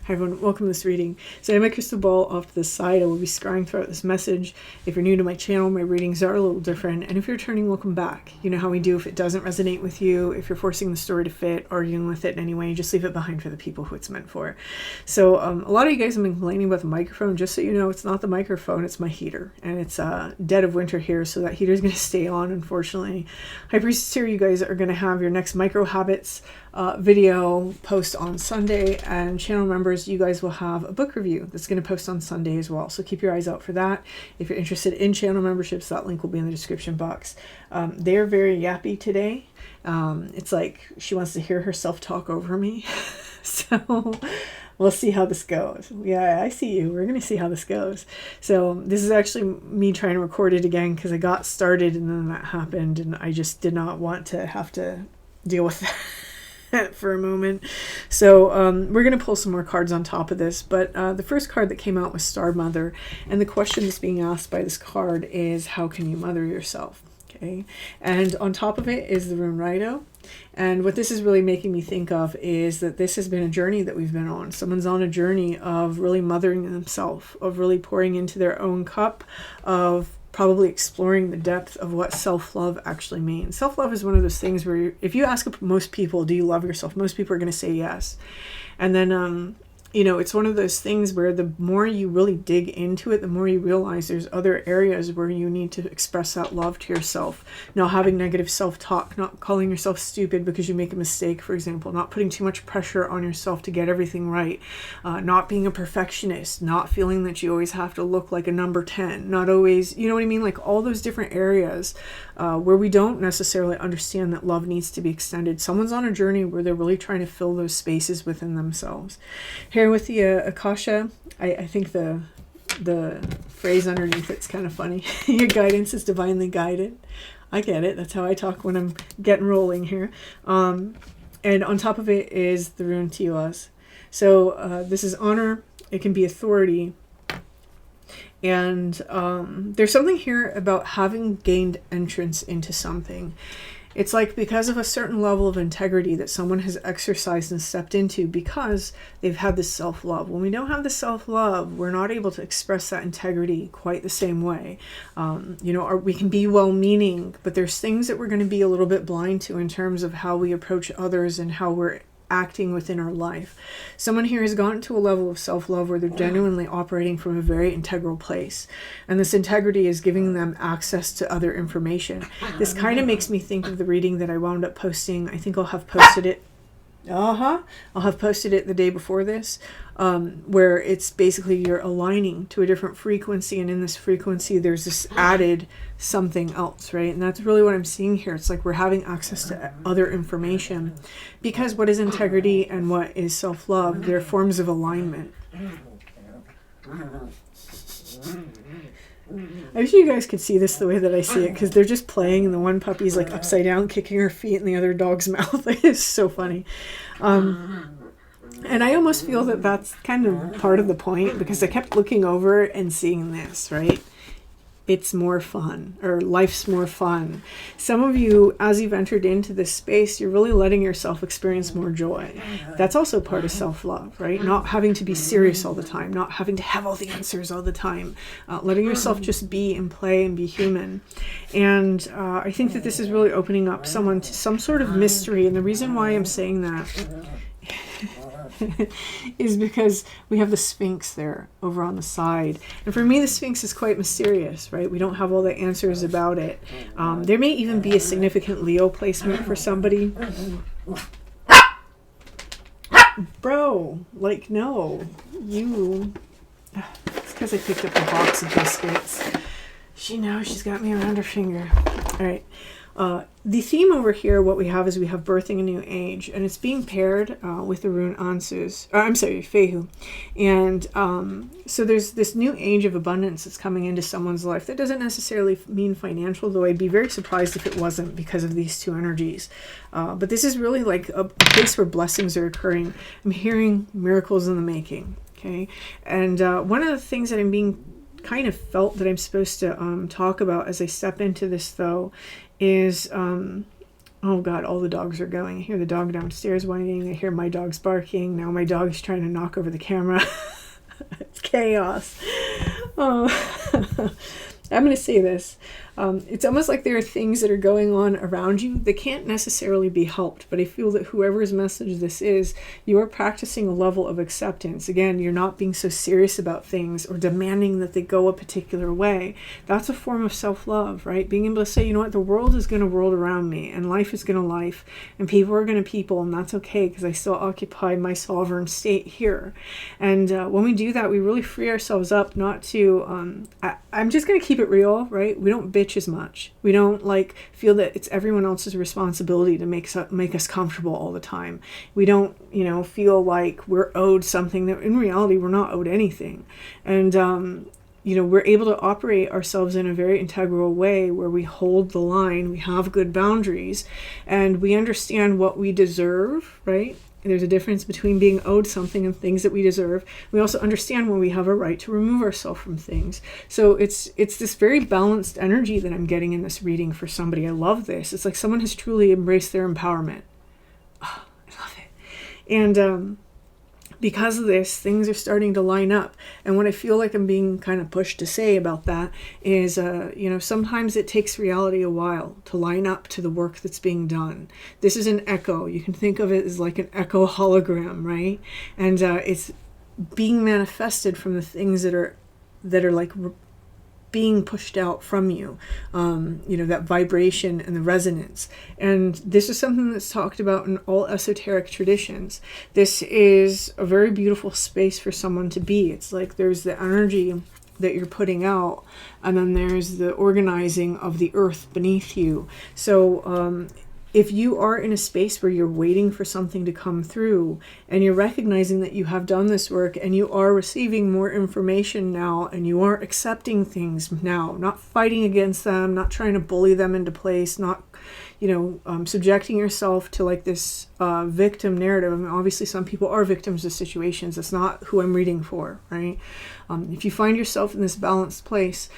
Hi everyone, welcome to this reading. So I have my crystal ball off to the side. I will be scrying throughout this message. If you're new to my channel, my readings are a little different. And if you're returning, welcome back. You know how we do if it doesn't resonate with you, if you're forcing the story to fit, arguing with it in any way, just leave it behind for the people who it's meant for. So a lot of you guys have been complaining about the microphone. Just so you know, it's not the microphone, it's my heater. And it's dead of winter here, so that heater is going to stay on, unfortunately. Hi Priestess here, you guys are going to have your next Microhabits video post on Sunday, and channel members, you guys will have a book review that's going to post on Sunday as well, so keep your eyes out for that. If you're interested in channel memberships, that link will be in the description box. They're very yappy today. It's like she wants to hear herself talk over me. So we'll see how this goes. Yeah, I see you. We're going to see how this goes. So this is actually me trying to record it again because I got started and then that happened, and I just did not want to have to deal with that for a moment. So we're going to pull some more cards on top of this, but the first card that came out was Star Mother, and the question that's being asked by this card is, how can you mother yourself? Okay, and on top of it is the rune Rido, and what this is really making me think of is that this has been a journey that we've been on. Someone's on a journey of really mothering themselves, of really pouring into their own cup, of probably exploring the depth of what self-love actually means. Self-love is one of those things where if you ask most people, do you love yourself? Most people are going to say yes. And then, you know, it's one of those things where the more you really dig into it, the more you realize there's other areas where you need to express that love to yourself. Not having negative self-talk, not calling yourself stupid because you make a mistake, for example, not putting too much pressure on yourself to get everything right, not being a perfectionist, not feeling that you always have to look like a number 10, not always, you know what I mean? Like all those different areas where we don't necessarily understand that love needs to be extended. Someone's on a journey where they're really trying to fill those spaces within themselves. Here with the Akasha, I think the phrase underneath it's kind of funny. Your guidance is divinely guided. I get it. That's how I talk when I'm getting rolling here. And on top of it is the rune Tiwas. So this is honor. It can be authority. And there's something here about having gained entrance into something. It's like because of a certain level of integrity that someone has exercised and stepped into because they've had this self-love. When we don't have the self-love, we're not able to express that integrity quite the same way. You know, we can be well-meaning, but there's things that we're going to be a little bit blind to in terms of how we approach others and how we're acting within our life. Someone here has gotten to a level of self-love where they're genuinely operating from a very integral place, and this integrity is giving them access to other information. This kind of makes me think of the reading that I wound up posting. I think I'll have posted it I'll have posted it the day before this, where it's basically you're aligning to a different frequency, and in this frequency there's this added something else, right? And that's really what I'm seeing here. It's like we're having access to other information, because what is integrity and what is self-love, they're forms of alignment. I wish you guys could see this the way that I see it, because they're just playing and the one puppy's like upside down kicking her feet in the other dog's mouth. It's so funny. And I almost feel that that's kind of part of the point, because I kept looking over and seeing this, right? It's more fun, or life's more fun. Some of you, as you've entered into this space, you're really letting yourself experience more joy. That's also part of self-love, right? Not having to be serious all the time, not having to have all the answers all the time, letting yourself just be and play and be human. And I think that this is really opening up someone to some sort of mystery. And the reason why I'm saying that is because we have the Sphinx there over on the side, and for me the Sphinx is quite mysterious, right? We don't have all the answers about it. There may even be a significant Leo placement for somebody. Bro, like, no, you, it's because I picked up a box of biscuits. She knows she's got me around her finger. All right. The theme over here, what we have is we have birthing a new age, and it's being paired with the rune Ansus, Fehu. And so there's this new age of abundance that's coming into someone's life. That doesn't necessarily mean financial, though I'd be very surprised if it wasn't, because of these two energies. But this is really like a place where blessings are occurring. I'm hearing miracles in the making, okay? And one of the things that I'm being kind of felt that I'm supposed to talk about as I step into this, though, is Oh God, all the dogs are going. I hear the dog downstairs whining. I hear my dog's barking. Now my dog's trying to knock over the camera. It's chaos. Oh. I'm going to say this. It's almost like there are things that are going on around you that can't necessarily be helped, but I feel that whoever's message this is, you are practicing a level of acceptance. Again, you're not being so serious about things or demanding that they go a particular way. That's a form of self-love, right? Being able to say, you know what, the world is going to world around me, and life is going to life, and people are going to people, and that's okay because I still occupy my sovereign state here. And when we do that, we really free ourselves up not to, I'm just going to keep it real, right? We don't bitch as much. We don't like feel that it's everyone else's responsibility to make us comfortable all the time. We don't, feel like we're owed something that in reality we're not owed anything. And we're able to operate ourselves in a very integral way where we hold the line, we have good boundaries, and we understand what we deserve, right? There's a difference between being owed something and things that we deserve. We also understand when we have a right to remove ourselves from things. So it's this very balanced energy that I'm getting in this reading for somebody. I love this. It's like someone has truly embraced their empowerment. Oh, I love it. And because of this, things are starting to line up. And what I feel like I'm being kind of pushed to say about that is, sometimes it takes reality a while to line up to the work that's being done. This is an echo. You can think of it as like an echo hologram, right? And it's being manifested from the things that are like being pushed out from you, that vibration and the resonance. And this is something that's talked about in all esoteric traditions. This is a very beautiful space for someone to be. It's like there's the energy that you're putting out, and then there's the organizing of the earth beneath you. So if you are in a space where you're waiting for something to come through and you're recognizing that you have done this work and you are receiving more information now and you are accepting things now, not fighting against them, not trying to bully them into place, not subjecting yourself to like this victim narrative. I mean, obviously some people are victims of situations. That's not who I'm reading for, right? If you find yourself in this balanced place,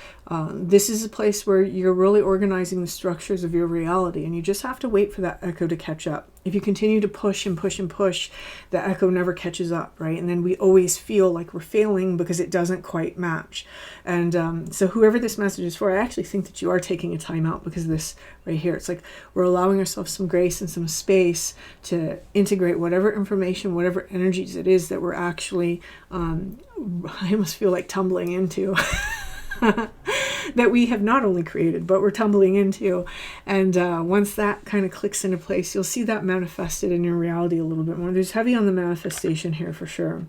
this is a place where you're really organizing the structures of your reality, and you just have to wait for that echo to catch up. If you continue to push and push and push, the echo never catches up, right? And then we always feel like we're failing because it doesn't quite match. And so whoever this message is for, I actually think that you are taking a time out because of this right here. It's like we're allowing ourselves some grace and some space to integrate whatever information, whatever energies it is that we're actually, I almost feel like tumbling into. That we have not only created, but we're tumbling into. And once that kind of clicks into place, you'll see that manifested in your reality a little bit more. There's heavy on the manifestation here for sure.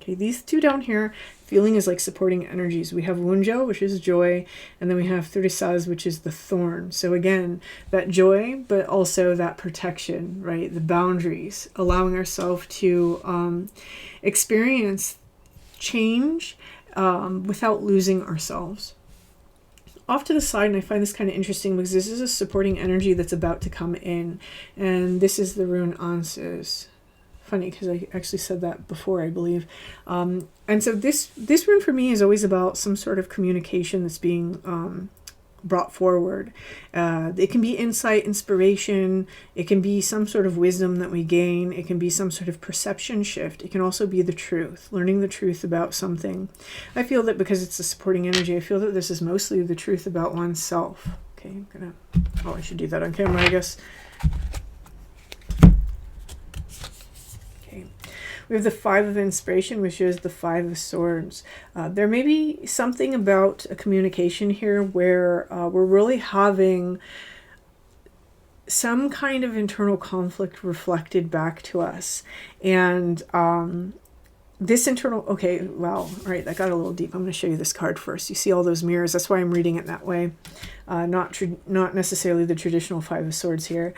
Okay, these two down here, feeling is like supporting energies. We have Wunjo, which is joy, and then we have Thurisaz, which is the thorn. So again, that joy, but also that protection, right? The boundaries, allowing ourselves to experience change without losing ourselves. Off to the side, and I find this kind of interesting because this is a supporting energy that's about to come in, and this is the rune Anses. Funny because I actually said that before, I believe. And so this rune for me is always about some sort of communication that's being brought forward. It can be insight, inspiration. It can be some sort of wisdom that we gain. It can be some sort of perception shift. It can also be the truth, learning the truth about something. I feel that because it's a supporting energy, I feel that this is mostly the truth about oneself. Okay, I should do that on camera, I guess. Okay. We have the Five of Inspiration, which is the Five of Swords. There may be something about a communication here where we're really having some kind of internal conflict reflected back to us. And this internal, okay, wow, all right, that got a little deep. I'm going to show you this card first. You see all those mirrors. That's why I'm reading it that way. Not necessarily the traditional Five of Swords here.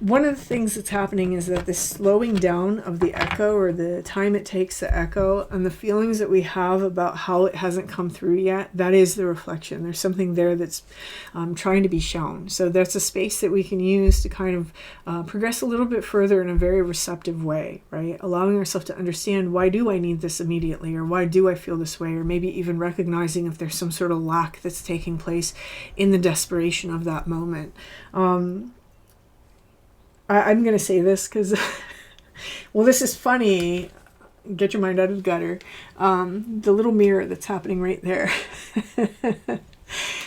One of the things that's happening is that this slowing down of the echo, or the time it takes to echo, and the feelings that we have about how it hasn't come through yet, that is the reflection. There's something there that's trying to be shown. So that's a space that we can use to kind of progress a little bit further in a very receptive way, right? Allowing ourselves to understand, why do I need this immediately, or why do I feel this way, or maybe even recognizing if there's some sort of lack that's taking place choice in the desperation of that moment. I'm going to say this because, well, this is funny. Get your mind out of the gutter. The little mirror that's happening right there.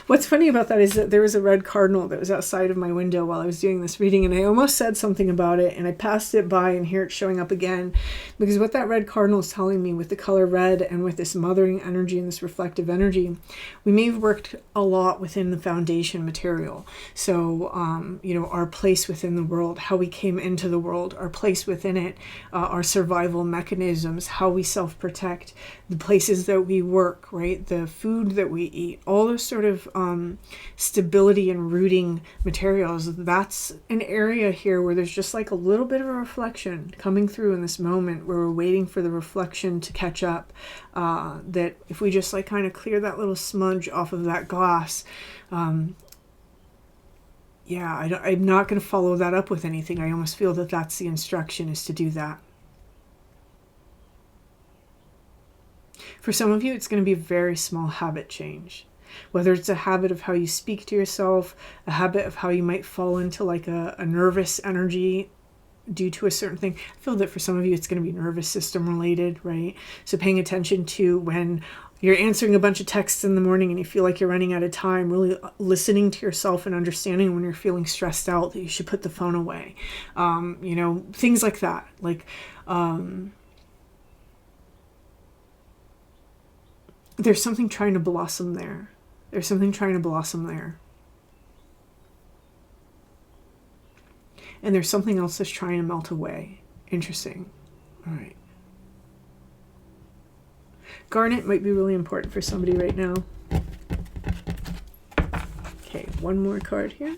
What's funny about that is that there was a red cardinal that was outside of my window while I was doing this reading, and I almost said something about it, and I passed it by, and here it's showing up again, because what that red cardinal is telling me with the color red and with this mothering energy and this reflective energy, we may have worked a lot within the foundation material. So, our place within the world, how we came into the world, our place within it, our survival mechanisms, how we self-protect, the places that we work, right? The food that we eat, all those sort of stability and rooting materials. That's an area here where there's just like a little bit of a reflection coming through in this moment where we're waiting for the reflection to catch up. That if we just like kind of clear that little smudge off of that glass, I'm not going to follow that up with anything. I almost feel that that's the instruction, is to do that. For some of you, it's going to be a very small habit change. Whether it's a habit of how you speak to yourself, a habit of how you might fall into like a nervous energy due to a certain thing. I feel that for some of you, it's going to be nervous system related, right? So paying attention to when you're answering a bunch of texts in the morning and you feel like you're running out of time, really listening to yourself and understanding when you're feeling stressed out that you should put the phone away. Things like that. Like, there's something trying to blossom there. There's something trying to blossom there. And there's something else that's trying to melt away. Interesting. All right. Garnet might be really important for somebody right now. Okay, one more card here.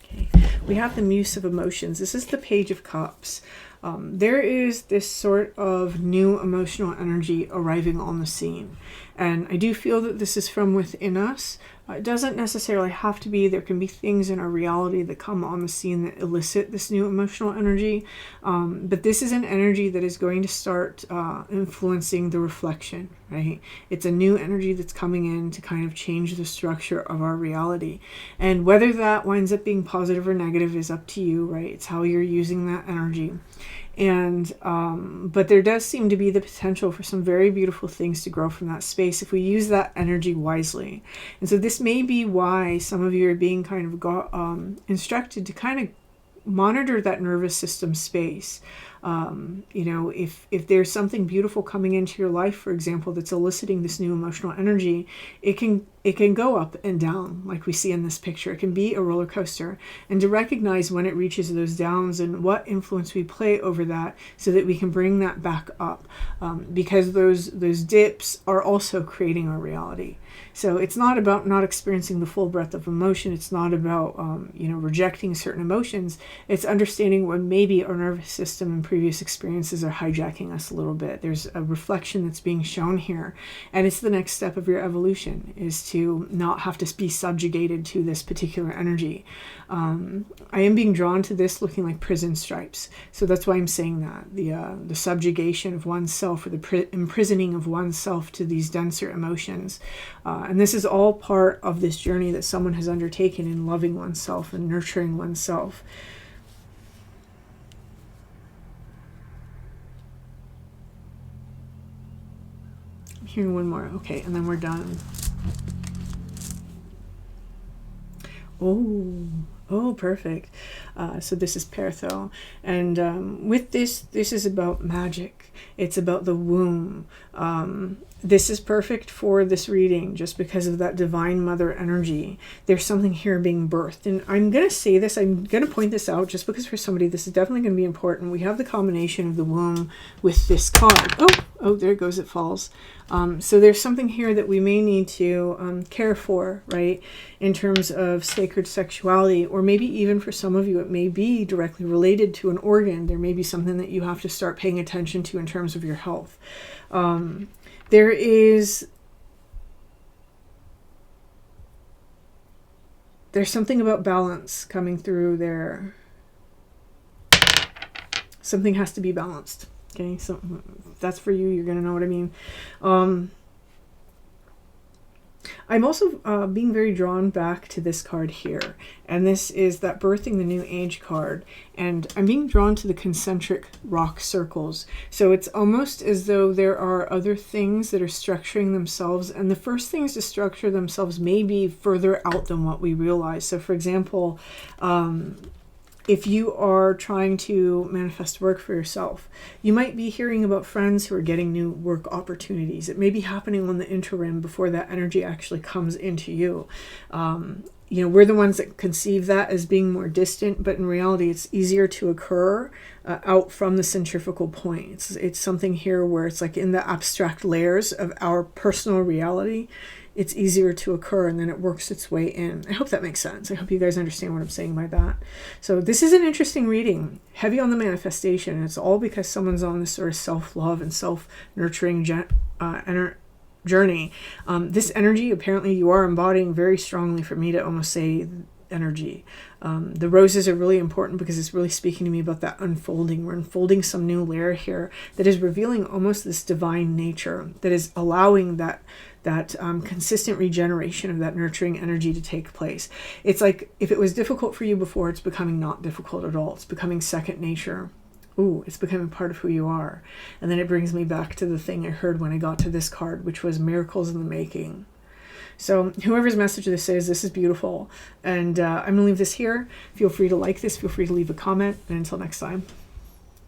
Okay, we have the Muse of Emotions. This is the Page of Cups. There is this sort of new emotional energy arriving on the scene. And I do feel that this is from within us. It doesn't necessarily have to be. There can be things in our reality that come on the scene that elicit this new emotional energy. But this is an energy that is going to start influencing the reflection, right? It's a new energy that's coming in to kind of change the structure of our reality. And whether that winds up being positive or negative is up to you, right? It's how you're using that energy. And but there does seem to be the potential for some very beautiful things to grow from that space if we use that energy wisely. And so this may be why some of you are being kind of instructed to kind of monitor that nervous system space. If there's something beautiful coming into your life, for example, that's eliciting this new emotional energy, it can go up and down like we see in this picture. It can be a roller coaster, and to recognize when it reaches those downs and what influence we play over that so that we can bring that back up, because those dips are also creating our reality. So it's not about not experiencing the full breadth of emotion. It's not about rejecting certain emotions. It's understanding when maybe our nervous system and previous experiences are hijacking us a little bit. There's a reflection that's being shown here, and it's the next step of your evolution, is to not have to be subjugated to this particular energy. I am being drawn to this looking like prison stripes, so that's why I'm saying that the subjugation of oneself, or the imprisoning of oneself to these denser emotions. And this is all part of this journey that someone has undertaken in loving oneself and nurturing oneself. I'm hearing one more. Okay, and then we're done. Oh, perfect. So this is Pertho. And with this is about magic. It's about the womb. This is perfect for this reading just because of that divine mother energy. There's something here being birthed. And I'm going to say this, I'm going to point this out just because for somebody this is definitely going to be important. We have the combination of the womb with this card. Oh, there it goes, it falls. So there's something here that we may need to care for, right, in terms of sacred sexuality, or maybe even for some of you it may be directly related to an organ. There may be something that you have to start paying attention to in terms of your health. There's something about balance coming through there. Something has to be balanced. Okay, so if that's for you, you're going to know what I mean. I'm also being very drawn back to this card here. And this is that Birthing the New Age card. And I'm being drawn to the concentric rock circles. So it's almost as though there are other things that are structuring themselves. And the first things to structure themselves may be further out than what we realize. So for example, if you are trying to manifest work for yourself, you might be hearing about friends who are getting new work opportunities. It may be happening on the interim before that energy actually comes into you. We're the ones that conceive that as being more distant, but in reality, it's easier to occur out from the centrifugal point. It's something here where it's like in the abstract layers of our personal reality. It's easier to occur, and then it works its way in. I hope that makes sense. I hope you guys understand what I'm saying by that. So this is an interesting reading, heavy on the manifestation. And it's all because someone's on this sort of self-love and self-nurturing journey. This energy, apparently you are embodying very strongly, for me to almost say energy. The roses are really important because it's really speaking to me about that unfolding. We're unfolding some new layer here that is revealing almost this divine nature that is allowing that consistent regeneration of that nurturing energy to take place. It's like if it was difficult for you before, it's becoming not difficult at all. It's becoming second nature. Ooh, it's becoming part of who you are. And then it brings me back to the thing I heard when I got to this card, which was miracles in the making. So whoever's message this is, this is beautiful. And I'm going to leave this here. Feel free to like this. Feel free to leave a comment. And until next time.